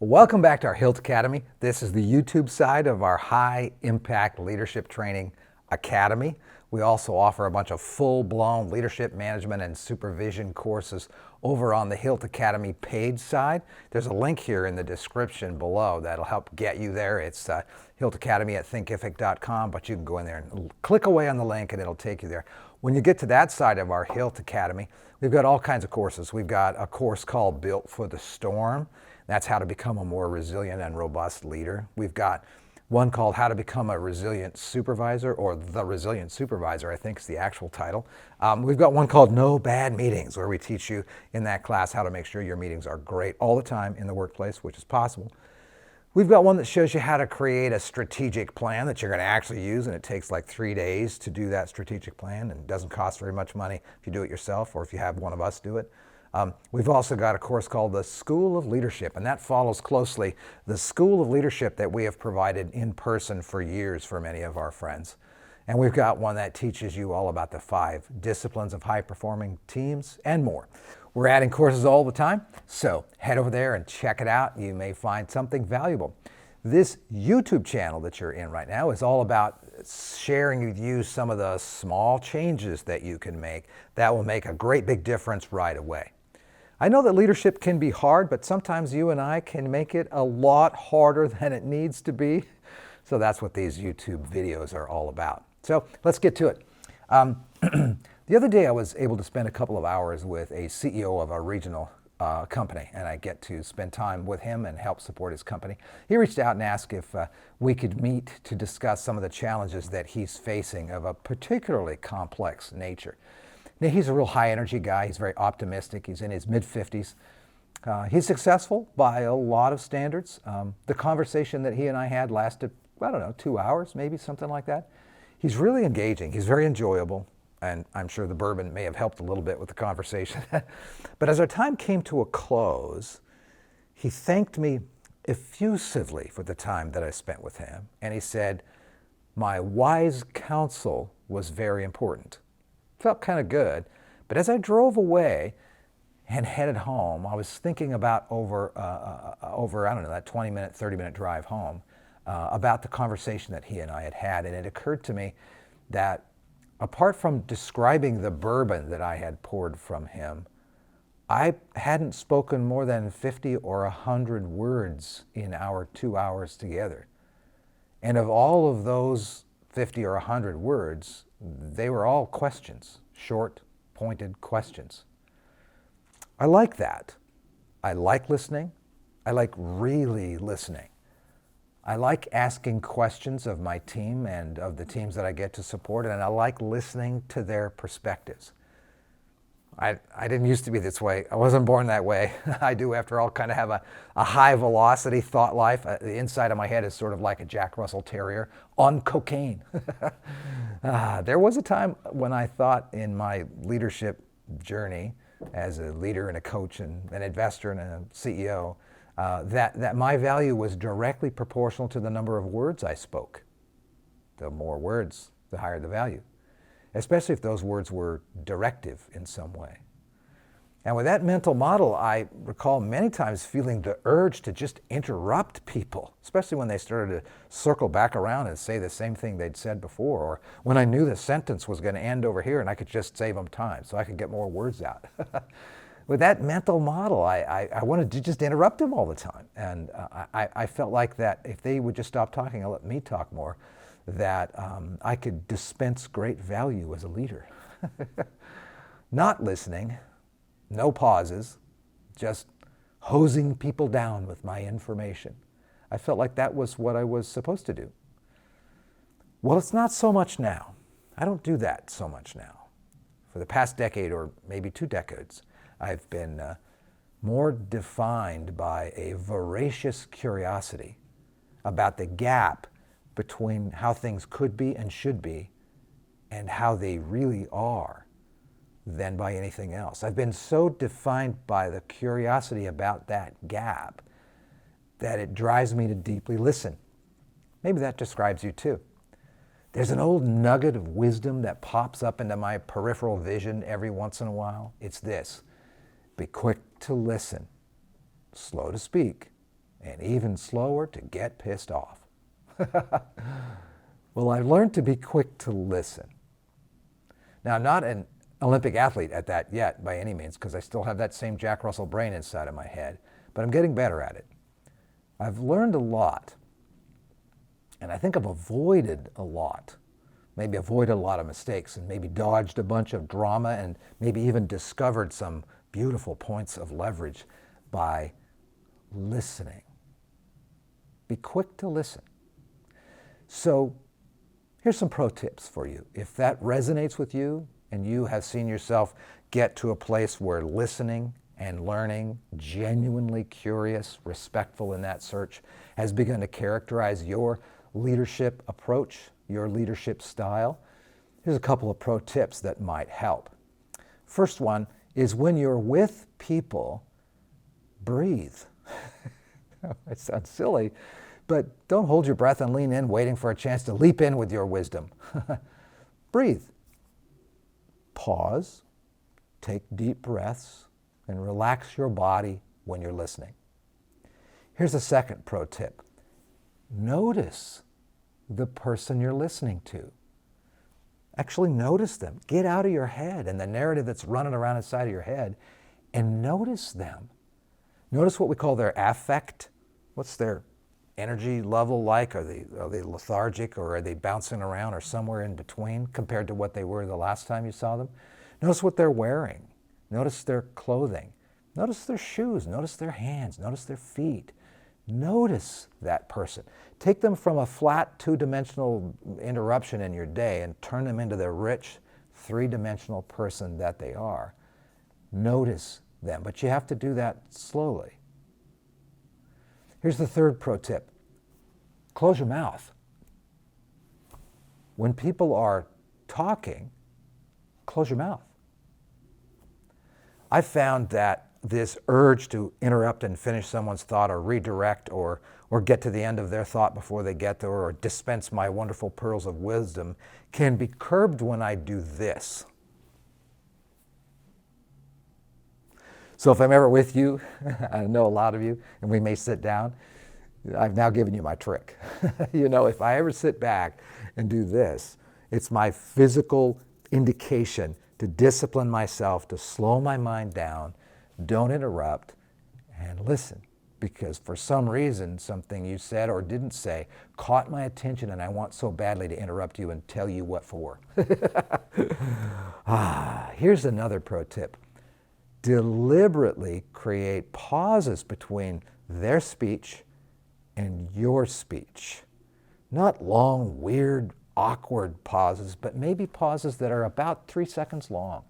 Welcome back to our Hilt Academy. This is the YouTube side of our High Impact Leadership Training Academy. We also offer a bunch of full-blown leadership management and supervision courses over on the Hilt Academy paid side. There's a link here in the description below that'll help get you there. It's Hilt Academy at thinkific.com, but you can go in there and click away on the link and it'll take you there. When you get to that side of our Hilt Academy, we've got all kinds of courses. We've got a course called Built for the Storm. That's how to become a more resilient and robust leader. We've got one called How to Become a Resilient Supervisor, or The Resilient Supervisor, I think is the actual title. We've got one called No Bad Meetings, where we teach you in that class how to make sure your meetings are great all the time in the workplace, which is possible. We've got one that shows you how to create a strategic plan that you're going to actually use, and it takes like 3 days to do that strategic plan, and it doesn't cost very much money if you do it yourself or if you have one of us do it. We've also got a course called the School of Leadership, and that follows closely the School of Leadership that we have provided in person for years for many of our friends. And we've got one that teaches you all about the 5 disciplines of high-performing teams and more. We're adding courses all the time, so head over there and check it out. You may find something valuable. This YouTube channel that you're in right now is all about sharing with you some of the small changes that you can make that will make a great big difference right away. I know that leadership can be hard, but sometimes you and I can make it a lot harder than it needs to be. So that's what these YouTube videos are all about. So let's get to it. The other day I was able to spend a couple of hours with a CEO of a regional company, and I get to spend time with him and help support his company. He reached out and asked if we could meet to discuss some of the challenges that he's facing of a particularly complex nature. Now, he's a real high energy guy. He's very optimistic. He's in his mid-50s. He's successful by a lot of standards. The conversation that he and I had lasted, 2 hours, maybe something like that. He's really engaging. He's very enjoyable. And I'm sure the bourbon may have helped a little bit with the conversation. But as our time came to a close, he thanked me effusively for the time that I spent with him. And he said, "My wise counsel was very important." Felt kind of good. But as I drove away and headed home, I was thinking about over that 20-minute, 30-minute drive home, about the conversation that he and I had had. And it occurred to me that apart from describing the bourbon that I had poured from him, I hadn't spoken more than 50 or 100 words in our 2 hours together. And of all of those 50 or 100 words, they were all questions, short, pointed questions. I like that. I like listening. I like really listening. I like asking questions of my team and of the teams that I get to support, and I like listening to their perspectives. I didn't used to be this way. I wasn't born that way. I do, after all, kind of have a high-velocity thought life. The inside of my head is sort of like a Jack Russell Terrier on cocaine. There was a time when I thought in my leadership journey as a leader and a coach and an investor and a CEO, that my value was directly proportional to the number of words I spoke. The more words, the higher the value, especially if those words were directive in some way. And with that mental model, I recall many times feeling the urge to just interrupt people, especially when they started to circle back around and say the same thing they'd said before, or when I knew the sentence was going to end over here and I could just save them time so I could get more words out. With that mental model, I wanted to just interrupt them all the time. And I felt like that if they would just stop talking and let me talk more, that I could dispense great value as a leader. Not listening, no pauses, just hosing people down with my information. I felt like that was what I was supposed to do. Well, it's not so much now. I don't do that so much now. For the past decade or maybe 2 decades, I've been more defined by a voracious curiosity about the gap between how things could be and should be and how they really are than by anything else. I've been so defined by the curiosity about that gap that it drives me to deeply listen. Maybe that describes you too. There's an old nugget of wisdom that pops up into my peripheral vision every once in a while. It's this: be quick to listen, slow to speak, and even slower to get pissed off. Well, I've learned to be quick to listen. Now, I'm not an Olympic athlete at that yet by any means, because I still have that same Jack Russell brain inside of my head, but I'm getting better at it. I've learned a lot, and I think I've avoided a lot. Maybe avoided a lot of mistakes, and maybe dodged a bunch of drama, and maybe even discovered some beautiful points of leverage by listening. Be quick to listen. So here's some pro tips for you. If that resonates with you and you have seen yourself get to a place where listening and learning, genuinely curious, respectful in that search, has begun to characterize your leadership approach, your leadership style, here's a couple of pro tips that might help. First one is, when you're with people, breathe. It sounds silly, but don't hold your breath and lean in waiting for a chance to leap in with your wisdom. Breathe. Pause, take deep breaths, and relax your body when you're listening. Here's a second pro tip. Notice the person you're listening to. Actually notice them. Get out of your head and the narrative that's running around inside of your head, and notice them. Notice what we call their affect. What's their energy level like? Are they lethargic, or are they bouncing around, or somewhere in between compared to what they were the last time you saw them? Notice what they're wearing. Notice their clothing. Notice their shoes. Notice their hands. Notice their feet. Notice that person. Take them from a flat two-dimensional interruption in your day and turn them into the rich three-dimensional person that they are. Notice them, but you have to do that slowly. Here's the third pro tip. Close your mouth. When people are talking, close your mouth. I found that this urge to interrupt and finish someone's thought, or redirect, or get to the end of their thought before they get there, or dispense my wonderful pearls of wisdom, can be curbed when I do this. So if I'm ever with you, I know a lot of you, and we may sit down, I've now given you my trick. If I ever sit back and do this, it's my physical indication to discipline myself, to slow my mind down, don't interrupt, and listen. Because for some reason, something you said or didn't say caught my attention, and I want so badly to interrupt you and tell you what for. Here's another pro tip. Deliberately create pauses between their speech and your speech. Not long, weird, awkward pauses, but maybe pauses that are about 3 seconds long.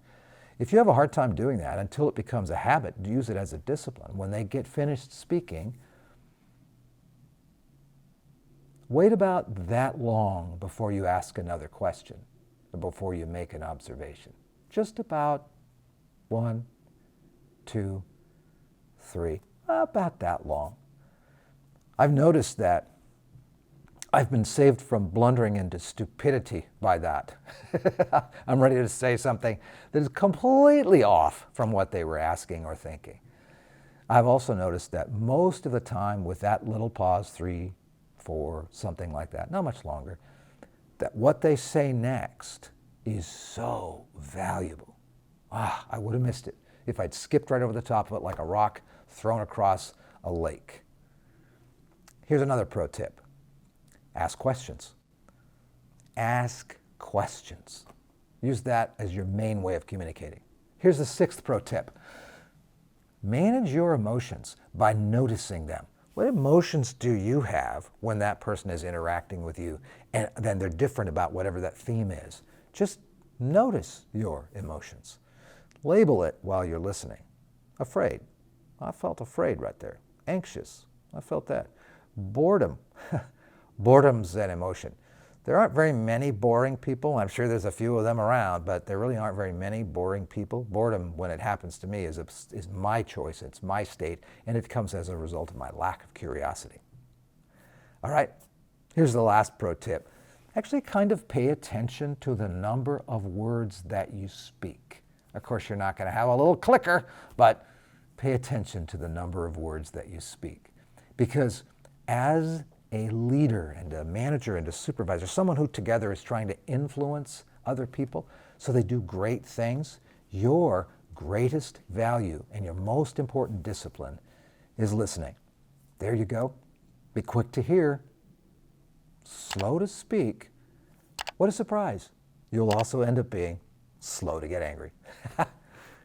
If you have a hard time doing that, until it becomes a habit, use it as a discipline. When they get finished speaking, wait about that long before you ask another question, or before you make an observation. Just about 1, 2, 3, about that long. I've noticed that I've been saved from blundering into stupidity by that. I'm ready to say something that is completely off from what they were asking or thinking. I've also noticed that most of the time, with that little pause, 3, 4, something like that, not much longer, that what they say next is so valuable. I would have missed it if I'd skipped right over the top of it like a rock thrown across a lake. Here's another pro tip. Ask questions. Ask questions. Use that as your main way of communicating. Here's the 6th pro tip. Manage your emotions by noticing them. What emotions do you have when that person is interacting with you, and then they're different about whatever that theme is? Just notice your emotions. Label it while you're listening. Afraid. I felt afraid right there. Anxious. I felt that. Boredom. Boredom's an emotion. There aren't very many boring people. I'm sure there's a few of them around, but there really aren't very many boring people. Boredom, when it happens to me, is my choice. It's my state, and it comes as a result of my lack of curiosity. All right, here's the last pro tip. Actually kind of pay attention to the number of words that you speak. Of course, you're not going to have a little clicker, but pay attention to the number of words that you speak. Because as a leader and a manager and a supervisor, someone who together is trying to influence other people so they do great things, your greatest value and your most important discipline is listening. There you go. Be quick to hear, slow to speak. What a surprise. You'll also end up being slow to get angry.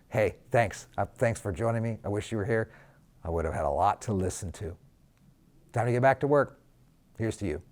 Hey, thanks. Thanks for joining me. I wish you were here. I would have had a lot to listen to. Time to get back to work. Here's to you.